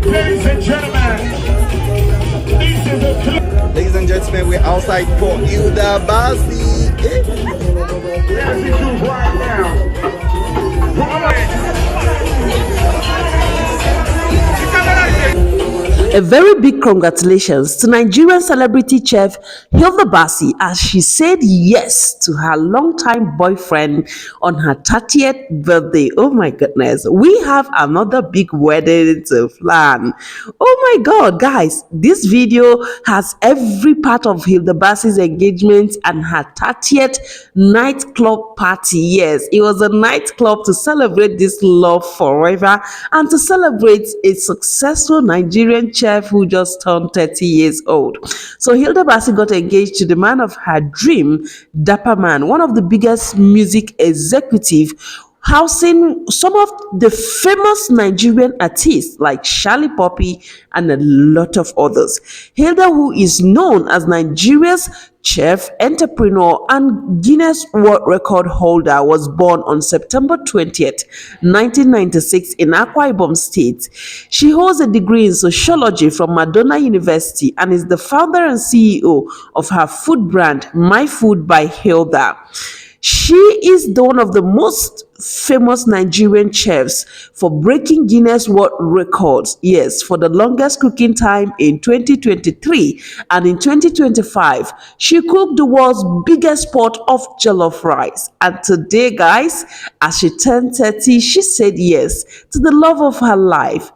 Ladies and gentlemen, Ladies and gentlemen, we're outside for Hilda Baci. right now. A very big congratulations to Nigerian celebrity chef Hilda Baci as she said yes to her longtime boyfriend on her 30th birthday. Oh my goodness, we have another big wedding to plan. Oh my god, guys, this video has every part of Hilda Baci's engagement and her 30th nightclub party. Yes, it was a nightclub to celebrate this love forever and to celebrate a successful Nigerian chef who just turned 30 years old. So Hilda Baci got engaged to the man of her dream, Dapper Man, one of the biggest music executive housing some of the famous Nigerian artists like Charlie Poppy and a lot of others. Hilda, who is known as Nigeria's chef, entrepreneur, and Guinness World Record holder, was born on September 20th, 1996 in Akwa Ibom State. She holds a degree in sociology from Madonna University and is the founder and CEO of her food brand, My Food by Hilda. She is one of the most famous Nigerian chefs for breaking Guinness World Records. Yes, for the longest cooking time in 2023, and in 2025, she cooked the world's biggest pot of jollof rice. And today, guys, as she turned 30, she said yes to the love of her life,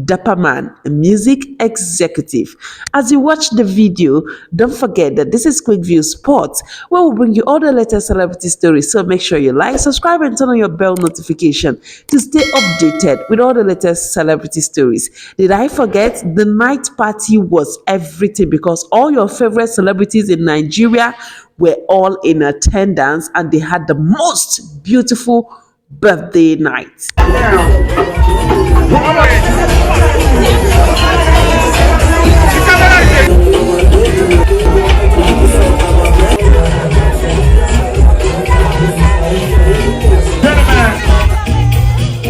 Dapper Man, a music executive. As you watch the video, don't forget that this is Quick View Sports, where we'll bring you all the latest celebrity stories. So make sure you like, subscribe, and turn on your bell notification to stay updated with all the latest celebrity stories. Did I forget? The night party was everything because all your favorite celebrities in Nigeria were all in attendance and they had the most beautiful birthday night.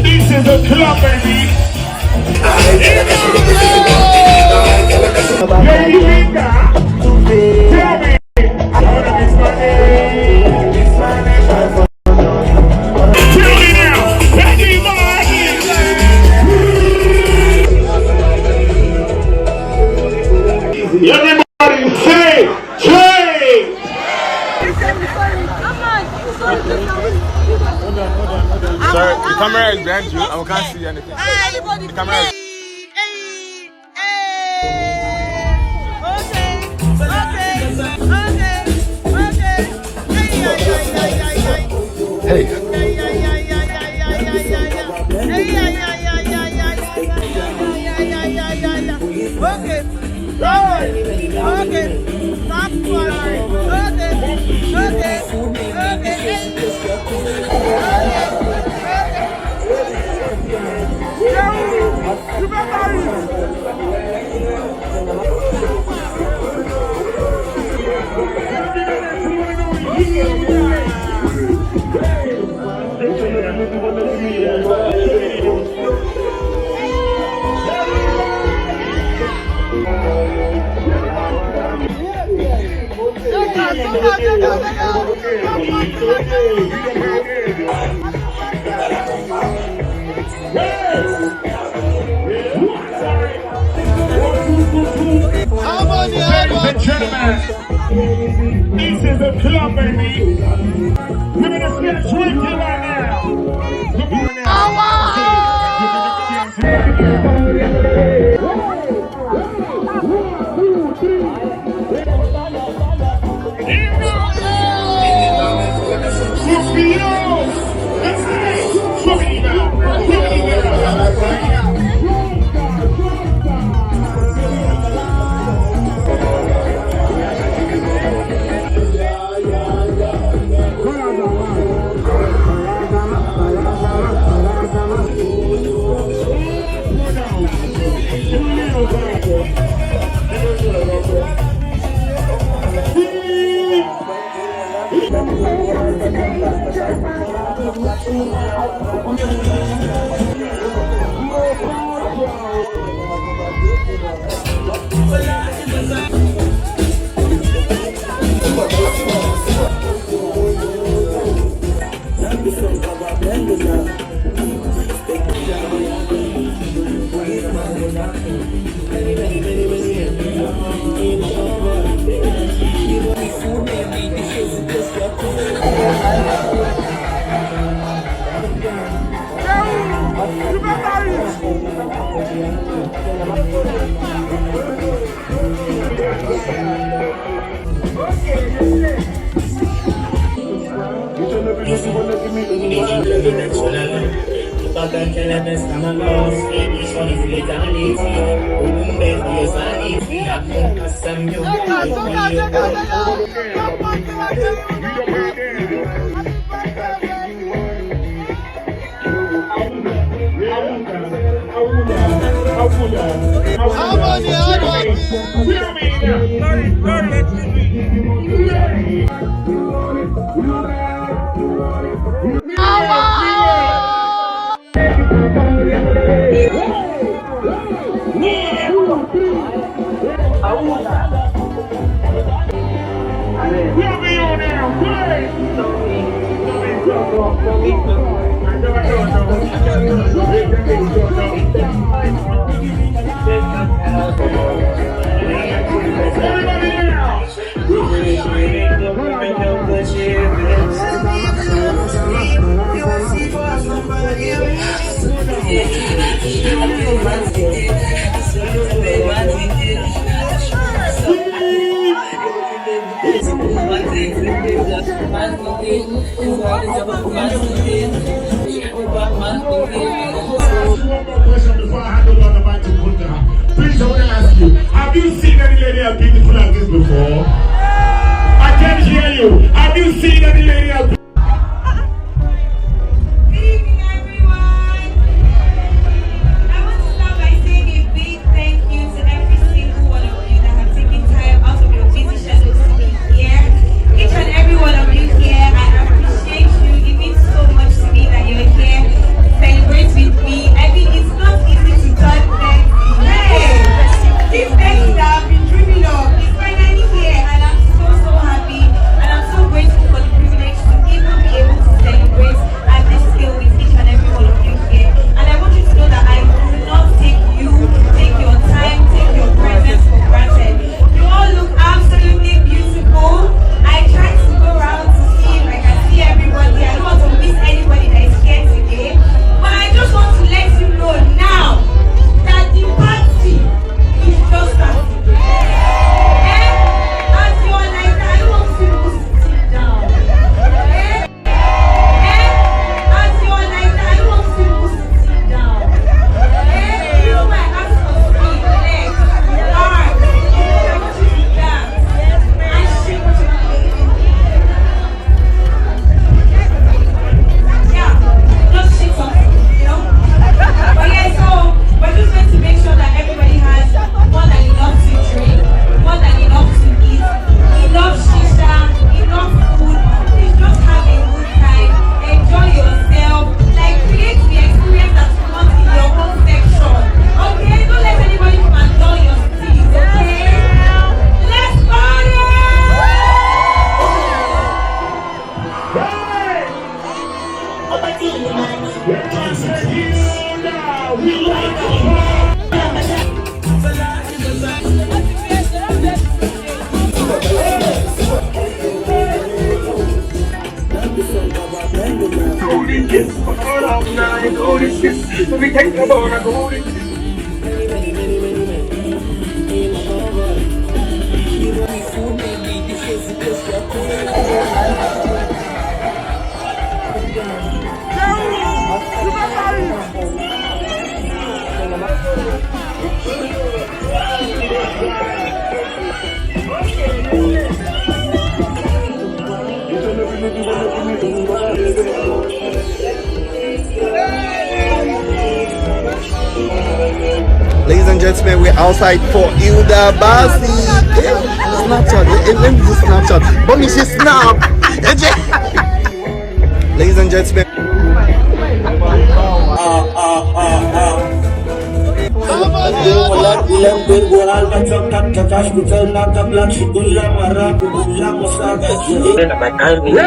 This is a club, baby. Lady Hilda, tell me. Tell me now. Everybody say, change. Sir, the camera is behind you. I can't see anything. The camera is... Hey. Ladies and gentlemen, this is a club, baby. We're gonna start drinking right now. Come on now. Please, I want to ask you, have you seen any lady as beautiful like this before? I can't hear you. Have you seen any lady as beautiful? Good evening, everyone. I want to start by saying a big thank you to every single one of you that have taken time out of your busy schedules to be here. Each and every one of you here, I appreciate you. It means so much to me that you're here to celebrate with me. I mean, it's not easy to turn 30. Hey, this 30 that I've been dreaming of is finally here, and I'm so happy, and I'm so grateful for the privilege to even be able to celebrate at this scale with each and every one of you here. And I want you to know that I do not take your time, take your presence for granted. You all look absolutely beautiful. I try to go around to see if I can see everybody. I don't want to miss anybody that is here today. But I just want to let you know now that the party is just starting. As you're like that, I don't want to see people sitting down. As you're like that, I don't want to see people sitting down. You might ask for speed, legs, arms. I want you to dance and shake what you're doing. Yeah, just shake something, you know. But yeah, so we're just going to make sure that everybody has more than enough to drink, more than enough to eat, enough shisha, enough food. Please just have a good time, enjoy yourself, like create the experience that you want in your own section. Okay, don't let anybody come and dull your steez, okay? Let's party! Hilda, we like to party. Ladies and gentlemen, we're outside for Hilda, Baci. Snapchat. Let me do Snapchat. But me, she snap. Ladies and gentlemen.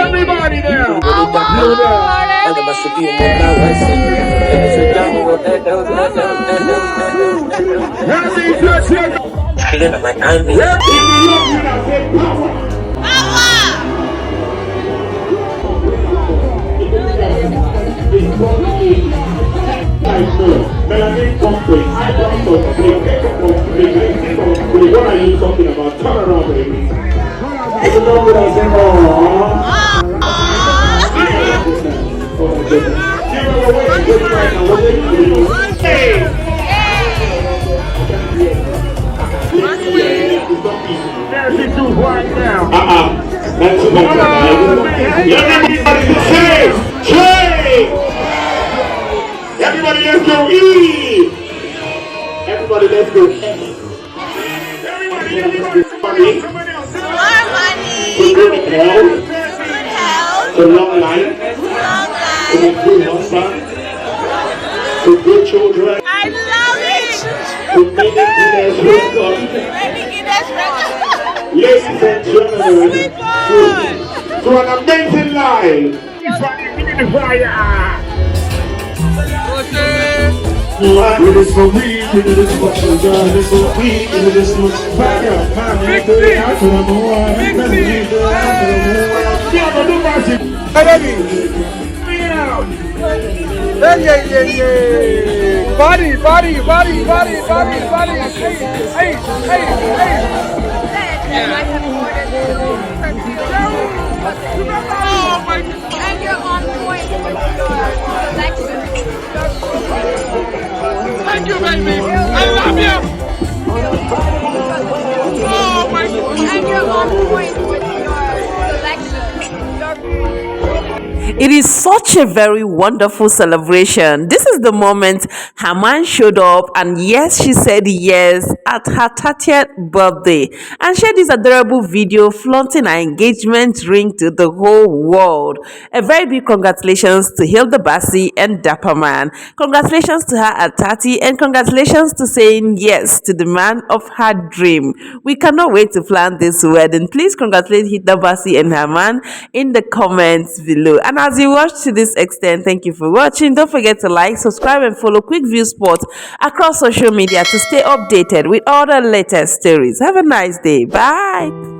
Everybody there. What are you talking about? Turn around, baby. That's everybody everybody let's go E. Everybody let's go S. Everybody. More money. For good health. Good health. For long life. Long For life. good husband. For good children. I love it. For many Guinness records. Maybe Guinness record. Ladies and gentlemen. Sweet boy. To an amazing life. We do this for me, we do this for you, God, this for me, we do this for fire, man, we do it out to the moon, we do it out to the moon. Yeah, but do Baci. Ready? Bring it out. Yeah. Body. Hey. Oh my God. And you're on point with your selection. Thank you, baby. I love you. Oh my God. And you're on point with your selection. It is such a very wonderful celebration. This is the moment her man showed up, and yes, she said yes at her 30th birthday and shared this adorable video flaunting her engagement ring to the whole world. A very big congratulations to Hilda Baci and Dapper Man. Congratulations to her at 30, and congratulations to saying yes to the man of her dream. We cannot wait to plan this wedding. Please congratulate Hilda Baci and her man in the comments below. And as you watch to this extent, thank you for watching. Don't forget to like, subscribe, and follow Quick View Sports across social media to stay updated with all the latest stories. Have a nice day. Bye.